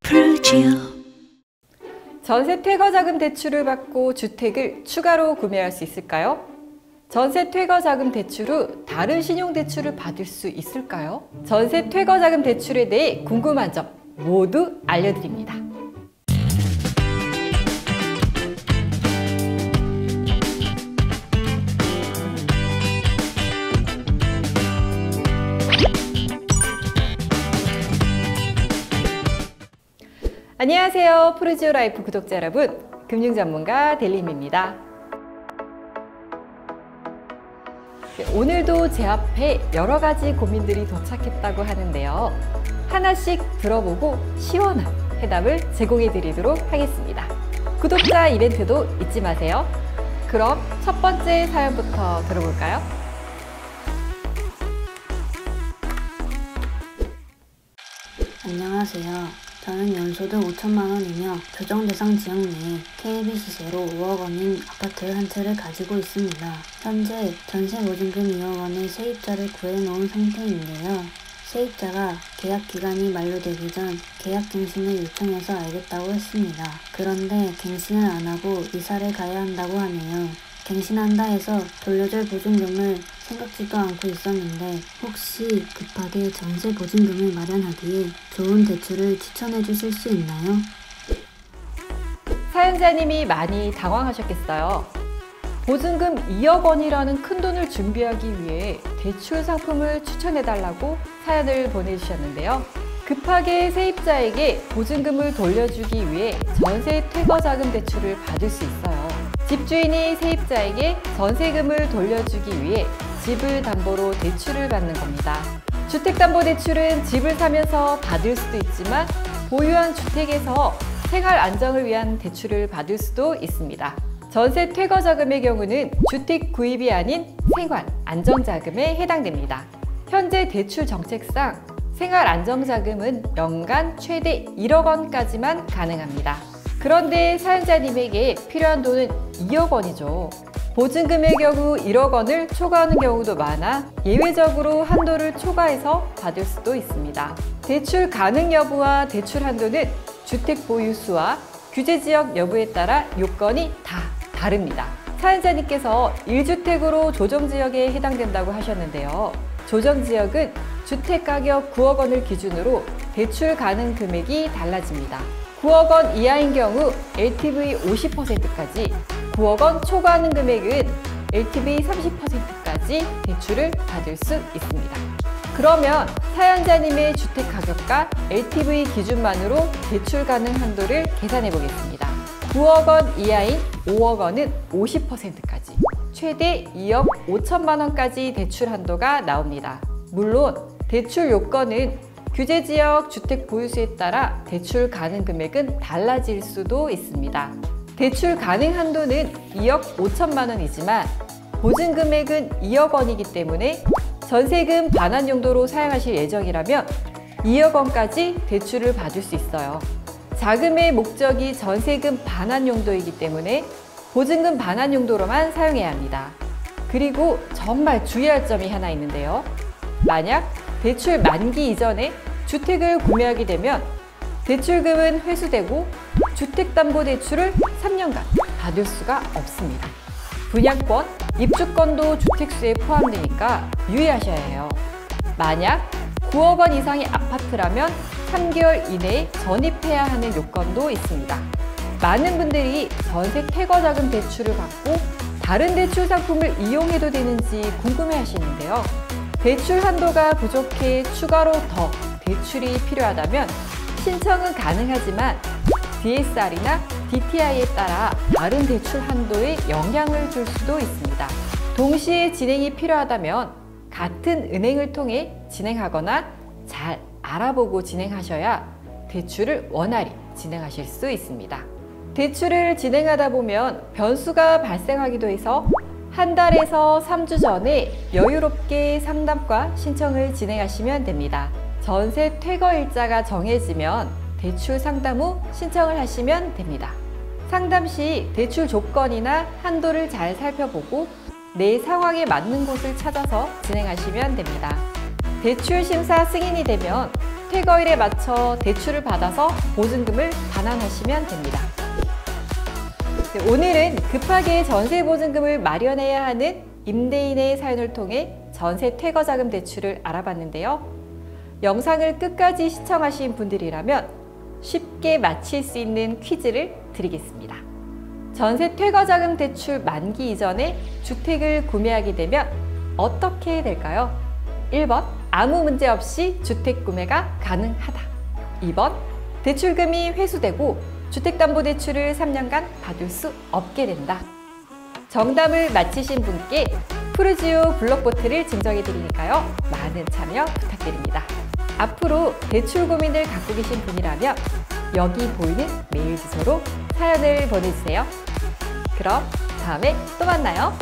프루지오. 전세 퇴거자금 대출을 받고 주택을 추가로 구매할 수 있을까요? 전세 퇴거자금 대출 후 다른 신용대출을 받을 수 있을까요? 전세 퇴거자금 대출에 대해 궁금한 점 모두 알려드립니다. 안녕하세요. 프루지오 라이프 구독자 여러분, 금융전문가 델림입니다. 오늘도 제 앞에 여러 가지 고민들이 도착했다고 하는데요. 하나씩 들어보고 시원한 해답을 제공해 드리도록 하겠습니다. 구독자 이벤트도 잊지 마세요. 그럼 첫 번째 사연부터 들어볼까요? 안녕하세요. 저는 연소득 5천만 원이며 조정대상 지역 내에 KBC세로 5억 원인 아파트 한 채를 가지고 있습니다. 현재 전세 보증금 2억 원의 세입자를 구해놓은 상태인데요. 세입자가 계약 기간이 만료되기 전 계약 갱신을 요청해서 알겠다고 했습니다. 그런데 갱신을 안 하고 이사를 가야 한다고 하네요. 갱신한다 해서 돌려줄 보증금을 생각지도 않고 있었는데 혹시 급하게 전세 보증금을 마련하기에 좋은 대출을 추천해 주실 수 있나요? 사연자님이 많이 당황하셨겠어요. 보증금 2억 원이라는 큰돈을 준비하기 위해 대출 상품을 추천해달라고 사연을 보내주셨는데요. 급하게 세입자에게 보증금을 돌려주기 위해 전세 퇴거자금 대출을 받을 수 있어요. 집주인이 세입자에게 전세금을 돌려주기 위해 집을 담보로 대출을 받는 겁니다. 주택담보대출은 집을 사면서 받을 수도 있지만 보유한 주택에서 생활 안정을 위한 대출을 받을 수도 있습니다. 전세 퇴거자금의 경우는 주택 구입이 아닌 생활 안정자금에 해당됩니다. 현재 대출 정책상 생활 안정자금은 연간 최대 1억 원까지만 가능합니다. 그런데 사연자님에게 필요한 돈은 2억 원이죠. 보증금의 경우 1억 원을 초과하는 경우도 많아 예외적으로 한도를 초과해서 받을 수도 있습니다. 대출 가능 여부와 대출 한도는 주택 보유수와 규제지역 여부에 따라 요건이 다 다릅니다. 사연자님께서 1주택으로 조정지역에 해당된다고 하셨는데요. 조정지역은 주택가격 9억 원을 기준으로 대출 가능 금액이 달라집니다. 9억 원 이하인 경우 LTV 50%까지, 9억 원 초과하는 금액은 LTV 30%까지 대출을 받을 수 있습니다. 그러면 사연자님의 주택가격과 LTV 기준만으로 대출 가능 한도를 계산해 보겠습니다. 9억 원 이하인 5억 원은 50%까지, 최대 2억 5천만 원까지 대출 한도가 나옵니다. 물론 대출 요건은 규제지역 주택 보유수에 따라 대출 가능 금액은 달라질 수도 있습니다. 대출 가능 한도는 2억 5천만 원이지만 보증 금액은 2억 원이기 때문에 전세금 반환 용도로 사용하실 예정이라면 2억 원까지 대출을 받을 수 있어요. 자금의 목적이 전세금 반환 용도이기 때문에 보증금 반환 용도로만 사용해야 합니다. 그리고 정말 주의할 점이 하나 있는데요. 만약 대출 만기 이전에 주택을 구매하게 되면 대출금은 회수되고 주택담보대출을 3년간 받을 수가 없습니다. 분양권, 입주권도 주택수에 포함되니까 유의하셔야 해요. 만약 9억 원 이상의 아파트라면 3개월 이내에 전입해야 하는 요건도 있습니다. 많은 분들이 전세 퇴거자금 대출을 받고 다른 대출 상품을 이용해도 되는지 궁금해 하시는데요. 대출 한도가 부족해 추가로 더 대출이 필요하다면 신청은 가능하지만 DSR이나 DTI에 따라 다른 대출 한도에 영향을 줄 수도 있습니다. 동시에 진행이 필요하다면 같은 은행을 통해 진행하거나 잘 알아보고 진행하셔야 대출을 원활히 진행하실 수 있습니다. 대출을 진행하다 보면 변수가 발생하기도 해서 한 달에서 3주 전에 여유롭게 상담과 신청을 진행하시면 됩니다. 전세 퇴거 일자가 정해지면 대출 상담 후 신청을 하시면 됩니다. 상담 시 대출 조건이나 한도를 잘 살펴보고 내 상황에 맞는 곳을 찾아서 진행하시면 됩니다. 대출 심사 승인이 되면 퇴거일에 맞춰 대출을 받아서 보증금을 반환하시면 됩니다. 네, 오늘은 급하게 전세보증금을 마련해야 하는 임대인의 사연을 통해 전세 퇴거자금 대출을 알아봤는데요. 영상을 끝까지 시청하신 분들이라면 쉽게 맞힐 수 있는 퀴즈를 드리겠습니다. 전세 퇴거자금 대출 만기 이전에 주택을 구매하게 되면 어떻게 될까요? 1번, 아무 문제 없이 주택 구매가 가능하다. 2번, 대출금이 회수되고 주택담보대출을 3년간 받을 수 없게 된다. 정답을 맞히신 분께 푸르지오 블록보트를 증정해 드리니까요. 많은 참여 부탁드립니다. 앞으로 대출 고민을 갖고 계신 분이라면 여기 보이는 메일 주소로 사연을 보내주세요. 그럼 다음에 또 만나요.